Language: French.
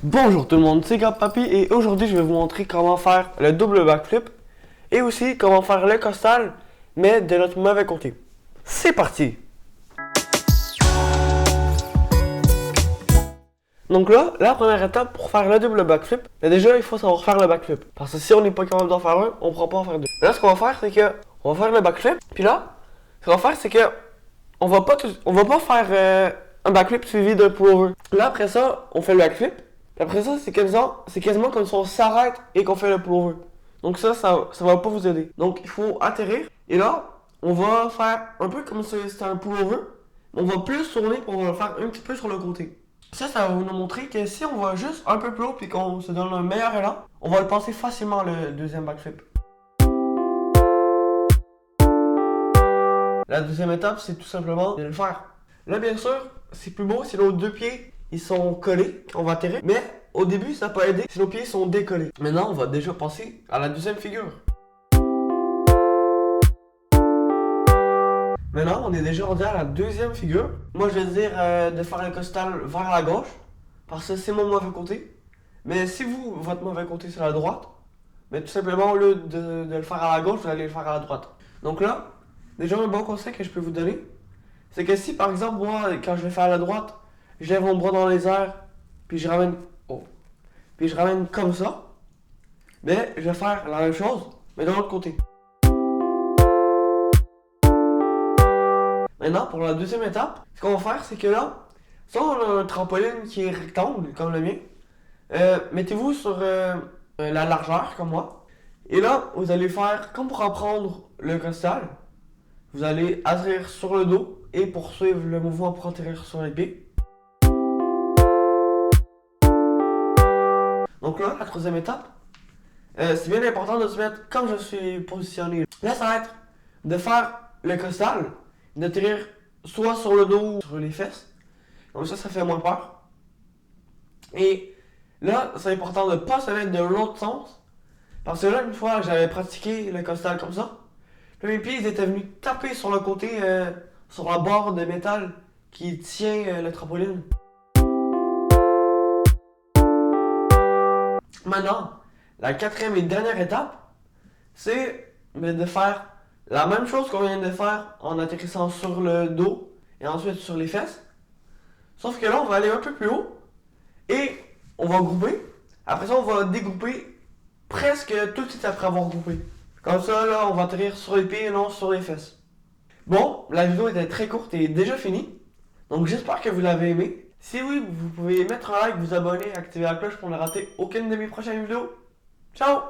Bonjour tout le monde, c'est Gab Papy et aujourd'hui je vais vous montrer comment faire le double backflip et aussi comment faire le costal mais de notre mauvais côté. C'est parti! Donc là, la première étape pour faire le double backflip, déjà il faut savoir faire le backflip. Parce que si on n'est pas capable d'en faire un, on ne pourra pas en faire deux. Là ce qu'on va faire c'est que on va faire le backflip, puis là, ce qu'on va faire c'est que on va pas faire un backflip suivi d'un pullover. Là après ça, on fait le backflip. Après ça, c'est quasiment comme si on s'arrête et qu'on fait le pullover. Donc ça va pas vous aider. Donc il faut atterrir. Et là, on va faire un peu comme si c'était un pullover. On va plus tourner pour le faire un petit peu sur le côté. Ça va nous montrer que si on va juste un peu plus haut et qu'on se donne un meilleur élan, on va le passer facilement le deuxième backflip. La deuxième étape, c'est tout simplement de le faire. Là, bien sûr, c'est plus beau si nos deux pieds ils sont collés, on va atterrir. Mais au début, ça peut aider si nos pieds sont décollés. Maintenant, on va déjà passer à la deuxième figure. Maintenant, on est déjà rendu à la deuxième figure. Moi, je vais dire de faire le costal vers la gauche, parce que c'est mon mauvais côté. Mais si votre mauvais côté, c'est la droite, mais tout simplement, au lieu de le faire à la gauche, vous allez le faire à la droite. Donc là, déjà, un bon conseil que je peux vous donner, c'est que si, par exemple, moi, quand je vais faire à la droite, je lève mon bras dans les airs, puis je ramène, puis je ramène comme ça, mais je vais faire la même chose, mais de l'autre côté. Maintenant, pour la deuxième étape, ce qu'on va faire, c'est que là, si on a un trampoline qui est rectangle, comme le mien, mettez-vous sur la largeur, comme moi. Et là, vous allez faire, comme pour apprendre le costal, vous allez atterrir sur le dos et poursuivre le mouvement pour atterrir sur les pieds. Donc là, la troisième étape, c'est bien important de se mettre comme je suis positionné. Là, ça va être de faire le costal, d'atterrir soit sur le dos ou sur les fesses. Donc ça fait moins peur. Et là, c'est important de ne pas se mettre de l'autre sens. Parce que là, une fois, j'avais pratiqué le costal comme ça. Puis mes pieds ils étaient venus taper sur le côté, sur la barre de métal qui tient le trampoline. Maintenant, la quatrième et dernière étape, c'est de faire la même chose qu'on vient de faire en atterrissant sur le dos et ensuite sur les fesses. Sauf que là, on va aller un peu plus haut et on va grouper. Après ça, on va dégrouper presque tout de suite après avoir groupé. Comme ça, là, on va atterrir sur les pieds et non sur les fesses. Bon, la vidéo était très courte et déjà finie. Donc j'espère que vous l'avez aimé. Si oui, vous pouvez mettre un like, vous abonner, activer la cloche pour ne rater aucune de mes prochaines vidéos. Ciao!